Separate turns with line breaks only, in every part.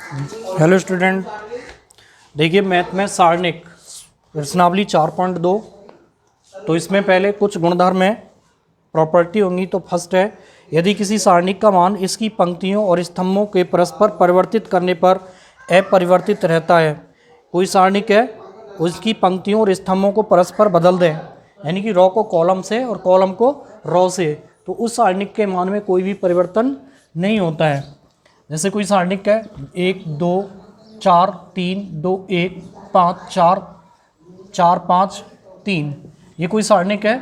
Hello student, देखिए math में सारणिक प्रश्नावली 4.2। तो इसमें पहले कुछ गुणधर्म है, प्रॉपर्टी होंगी। तो फर्स्ट है, यदि किसी सारणिक का मान इसकी पंक्तियों और स्तंभों के परस्पर परिवर्तित करने पर अपरिवर्तित रहता है। कोई सारणिक है, उसकी पंक्तियों और स्तंभों को परस्पर बदल दें, यानी कि रो को कॉलम से और कॉलम को रो से, तो उस सारणिक के मान में कोई भी परिवर्तन नहीं होता है। जैसे कोई सारणिक है 1 2 4 3 2 1 5 4 4 5 3, ये कोई सारणिक है।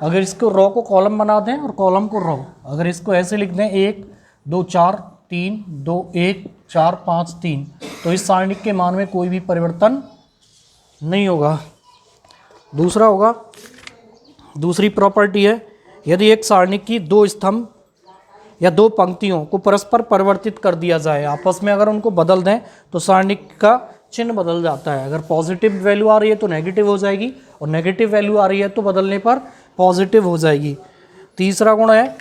अगर इसको रो को कॉलम बना दें और कॉलम को रो, अगर इसको ऐसे लिख दें 1 2 4 3 2 1 4 5 3, तो इस सारणिक के मान में कोई भी परिवर्तन नहीं होगा। दूसरा होगा, दूसरी प्रॉपर्टी है, यदि एक सारणिक की दो स्तंभ या दो पंक्तियों को परस्पर परिवर्तित कर दिया जाए, आपस में अगर उनको बदल दें तो सारणिक का चिन्ह बदल जाता है। अगर पॉजिटिव वैल्यू आ रही है तो नेगेटिव हो जाएगी, और नेगेटिव वैल्यू आ रही है तो बदलने पर पॉजिटिव हो जाएगी। तीसरा गुण है,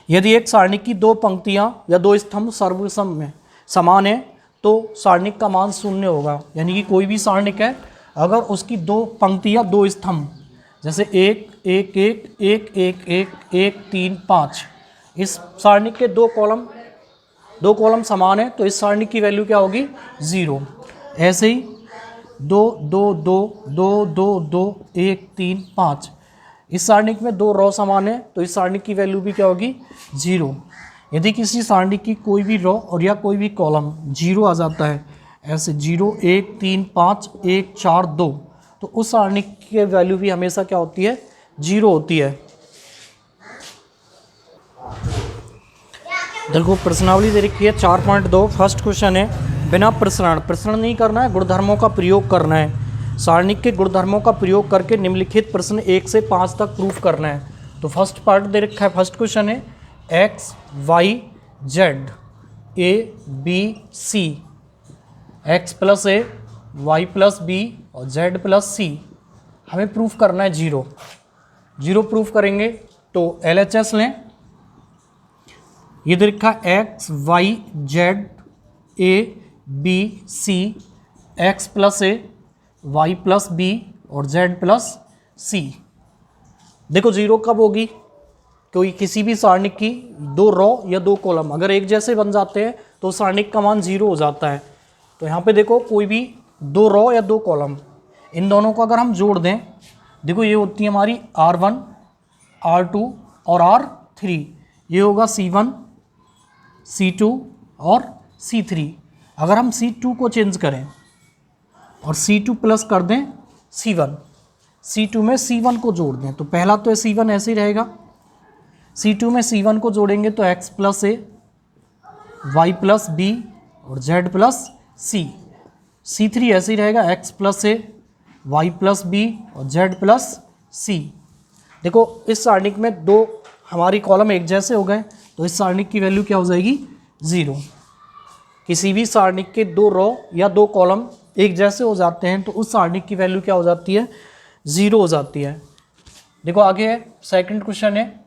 यदि एक सारणिक की दो पंक्तियां या दो स्तंभ सर्वसम में समान है तो सारणिक का मान शून्य होगा। यानी कि कोई भी सारणिक है, अगर उसकी दो पंक्तियां दो स्तंभ, जैसे 1 1 1 1 1 1 1 3 5, इस सारणिक के दो कॉलम समान है तो इस सारणिक की वैल्यू क्या होगी? 0। ऐसे ही 2 2 2 2 2 2 1 3 5, इस सारणिक में दो रो समान है तो इस सारणिक की वैल्यू भी क्या होगी? 0। यदि किसी सारणिक की कोई भी रो और या कोई भी कॉलम 0 आ जाता है, ऐसे 0 1 3 5 1 4 2, तो उस सारणिक की वैल्यू भी हमेशा क्या होती है? 0 होती है। देखो प्रश्नावली दे रखी है 4.2। फर्स्ट क्वेश्चन है, बिना प्रसरण नहीं करना है, गुणधर्मों का प्रयोग करना है। सारणिक के गुणधर्मों का प्रयोग करके निम्नलिखित प्रश्न 1 से 5 तक प्रूफ करना है। तो फर्स्ट पार्ट दे रखा है, फर्स्ट क्वेश्चन है x y z a b c, x plus a y plus b और z प्लस c, हमें प्रूफ करना है 0 प्रूफ करेंगे तो LHS लें। ये दे रखा x y z a b c, x plus a y plus b और z प्लस c। देखो 0 कब होगी? कोई किसी भी सारणिक की दो रो या दो कॉलम अगर एक जैसे बन जाते हैं तो सारणिक का मान 0 हो जाता है। तो यहाँ पे देखो कोई भी दो रो या दो कॉलम, इन दोनों को अगर हम जोड़ दें, देखो ये होती है हमारी R1 R2 और R3, ये होगा C1 C2 और C3। अगर हम C2 को चेंज करें और C2 प्लस कर दें C1, C2 में C1 को जोड़ दें, तो पहला तो C1 ऐसे ही रहेगा। C2 में C1 को जोड़ेंगे तो x plus a y plus b और z प्लस c। C3 ऐसे ही रहेगा, x plus a y plus b और z प्लस c। देखो इस सारणिक में दो हमारी कॉलम एक जैसे हो गए तो इस सारणिक की वैल्यू क्या हो जाएगी? 0। किसी भी सारणिक के दो रो या दो कॉलम एक जैसे हो जाते हैं तो उस सारणिक की वैल्यू क्या हो जाती है? 0 हो जाती है। देखो आगे है, सेकंड क्वेश्चन है,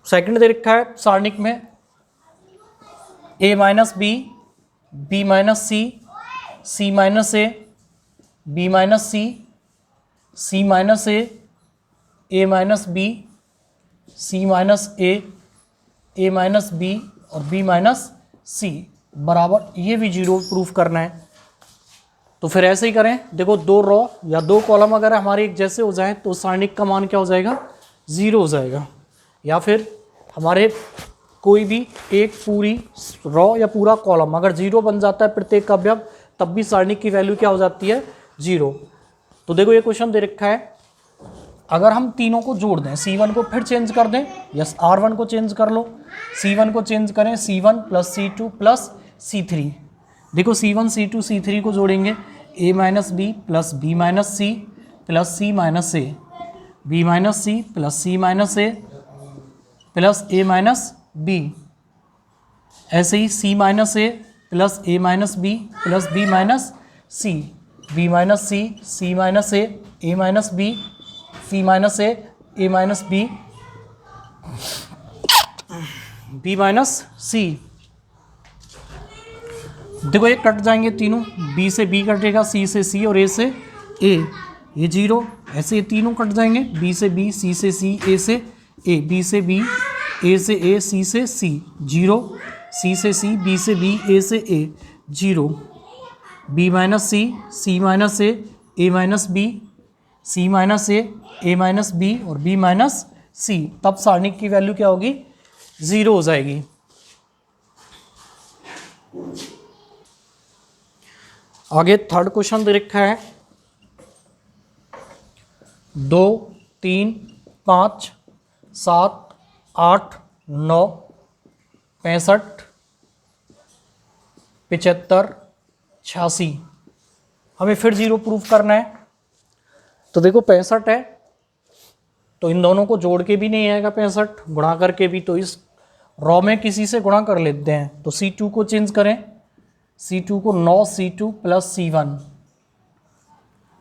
सेकंड दे रखा है सारणिक में a minus B b minus C c minus a b minus C c minus a minus b c minus a minus b और b माइनस c बराबर, ये भी 0 प्रूफ करना है। तो फिर ऐसे ही करें, देखो दो रो या दो कॉलम अगर हमारे एक जैसे हो जाए तो सारणिक का मान क्या हो जाएगा? 0 हो जाएगा। या फिर हमारे कोई भी एक पूरी रो या पूरा कॉलम अगर 0 बन जाता है प्रत्येक का अवयव, तब भी सारणिक की वैल्यू क्या हो जाती है? 0। तो देखो ये क्वेश्चन दे रखा है, अगर हम तीनों को जोड़ दें, C1 को फिर चेंज कर दें, यस R1 को चेंज कर लो, C1 को चेंज करें C1 plus C2 plus C3। देखो C1 C2 C3 को जोड़ेंगे, a माइनस बी प्लस b माइनस सी plus c minus a, b minus सी plus c minus a plus a minus b। ऐसे ही c minus a plus a minus b plus b minus c, b minus c c minus a minus b c minus a minus b b minus c. देखो ये cut जाएंगे तीनों, B से B कटेगा, सी से सी और ए से ए, ये जीरो। ऐसे ये तीनों कट जाएंगे, बी से बी, सी से सी, ए से ए, बी से बी, ए से ए, सी से सी, जीरो, सी से सी, बी से बी, ए से ए, जीरो, बी माइनस सी माइनस ए माइनस बी, सी माइनस ए माइनस बी और बी माइनस सी। तब सारणिक की वैल्यू क्या होगी? 0 हो जाएगी। आगे थर्ड क्वेश्चन दे रखा है 2 3 5 7 8 9 65 75 86। हमें फिर 0 प्रूफ करना है। तो देखो 65 है तो इन दोनों को जोड़ के भी नहीं आएगा 65, गुणा करके भी, तो इस रॉ में किसी से गुणा कर लेते हैं। तो C2 को चेंज करें, C2 को 9C2 प्लस C1,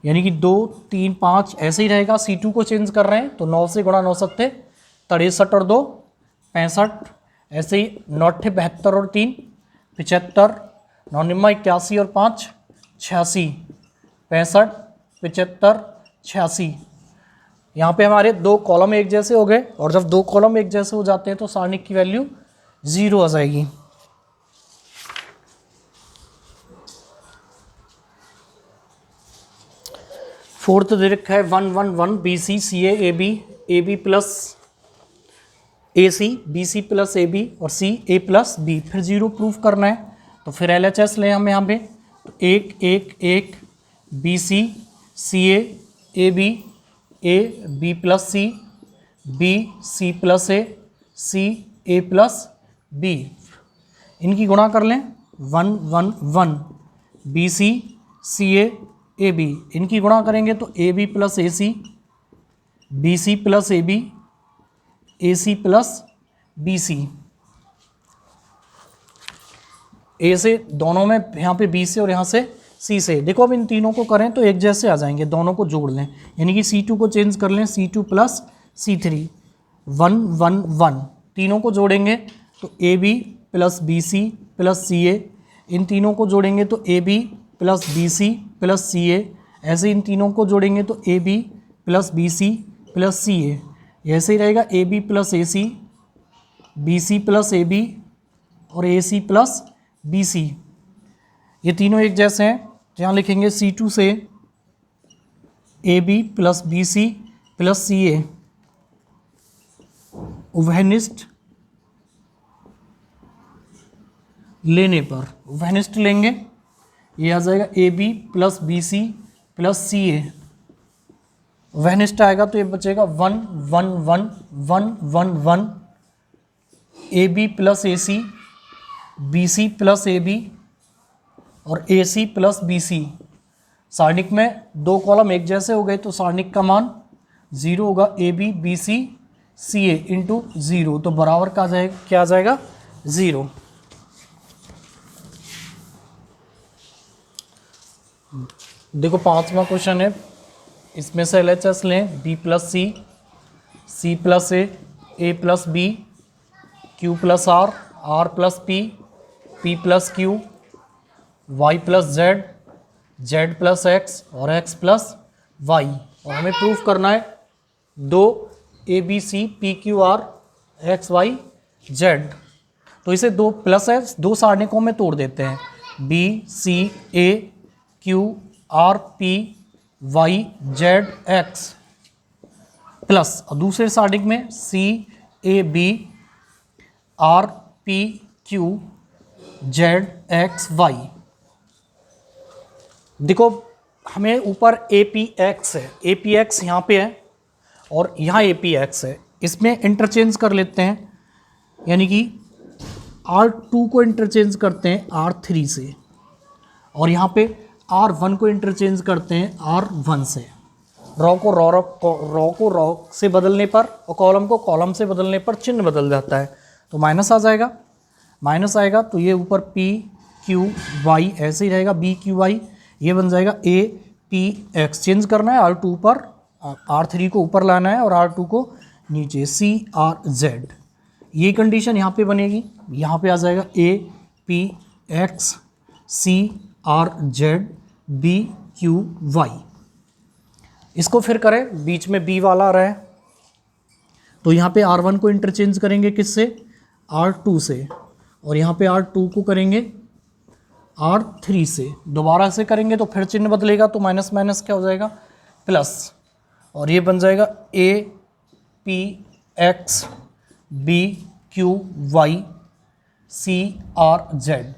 यानी कि 2 3 5 ऐसे ही रहेगा। C2 को चेंज कर रहे हैं तो 9 से गुणा 9 सत्ते 63 और 2 65, ऐसे ही 9 72 और 3 75, 9 निम्मा 81 और 5 86, 65 75 86। यहाँ पे हमारे दो कॉलम एक जैसे हो गए, और जब दो कॉलम एक जैसे हो जाते हैं तो सारणिक की वैल्यू 0 आ जाएगी। फोर्थ दे रखा है 1 1 1 B C C A B plus A C, B C plus A B और सी ए प्लस बी। फिर 0 प्रूफ करना है तो फिर LHS लें हम यहाँ पे। तो 1 1 1 B C A B plus C, B C plus A plus B. इनकी गुणा कर लें 1 1 1 बी सी ए बी। इनकी गुणा करेंगे तो A B plus A C plus A C plus B C. A से दोनों में, यहाँ पे बी से और यहाँ से सी से। देखो अब इन तीनों को करें तो एक जैसे आ जाएंगे, दोनों को जोड़ लें, यानी कि C2 को चेंज कर लें, C2 प्लस C3 1 1 1। तीनों को जोड़ेंगे तो A B plus B C plus C A. इन तीनों को जोड़ेंगे तो A B plus B C plus C A. ऐसे इन तीनों को जोड़ेंगे तो A B plus B C plus C A. ऐसे ही रहेगा A B plus A C, B C plus A B और ए सी प्लस बी सी। ये तीनों एक जैसे हैं, यहाँ लिखेंगे C2 से A B plus B C plus C A. उभयनिष्ठ लेने पर, उभयनिष्ठ लेंगे, ये आ जाएगा A B plus B C plus C A. उभयनिष्ठ आएगा तो ये बचेगा 1 1 1 1 1 1 A B plus A C, B C plus A B और ए सी प्लस बी सी। सारणिक में दो कॉलम एक जैसे हो गए तो सारणिक का मान 0 होगा, A B B C C A into 0, तो बराबर का जाएगा, क्या आ जाएगा? 0। देखो 5वां क्वेश्चन है, इसमें से LHS लें, B plus C plus A plus B, Q plus R plus P plus Q, Y plus Z plus X और एक्स प्लस वाई। और हमें प्रूफ करना है 2 A B C P Q R X Y Z. तो इसे दो plus है, दो सारणिकों में तोड़ देते हैं, B C A Q R P Y Z X plus, और दूसरे सारणिक में C A B R P Q Z X Y. देखो हमें ऊपर ए पी एक्स है, ए पी एक्स यहाँ पे है और यहाँ ए पी एक्स है, इसमें इंटरचेंज कर लेते हैं, यानी कि R2 को इंटरचेंज करते हैं R3 से, और यहाँ पे R1 को इंटरचेंज करते हैं R1 से। रॉ को रॉ से बदलने पर और कॉलम को कॉलम से बदलने पर चिन्ह बदल जाता है, तो माइनस आ जाएगा। माइनस आएगा तो ये ऊपर पी क्यू वाई ऐसे ही रहेगा, बी क्यू वाई, ये बन जाएगा ए पी एक्स। चेंज करना है, R2 पर R3 को ऊपर लाना है और R2 को नीचे, सी आर जेड। ये कंडीशन यहाँ पे बनेगी, यहाँ पे आ जाएगा A P X C R Z B Q Y. इसको फिर करें, बीच में बी वाला आ रहा है तो यहाँ पे R1 को इंटरचेंज करेंगे किससे, R2 से, और यहाँ पे R2 को करेंगे R3 से। दोबारा से करेंगे तो फिर चिन्ह बदलेगा, तो माइनस माइनस क्या हो जाएगा, प्लस, और ये बन जाएगा A P X B Q Y C R Z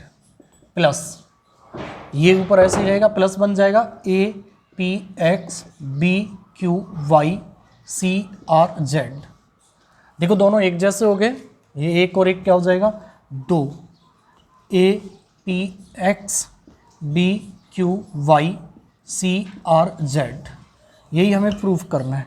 plus, ये ऊपर ऐसे ही रहेगा, प्लस बन जाएगा A P X B Q Y C R Z. देखो दोनों एक जैसे हो गए, ये एक और एक क्या हो जाएगा, दो, A P X B Q Y C R Z. यही हमें प्रूफ करना है।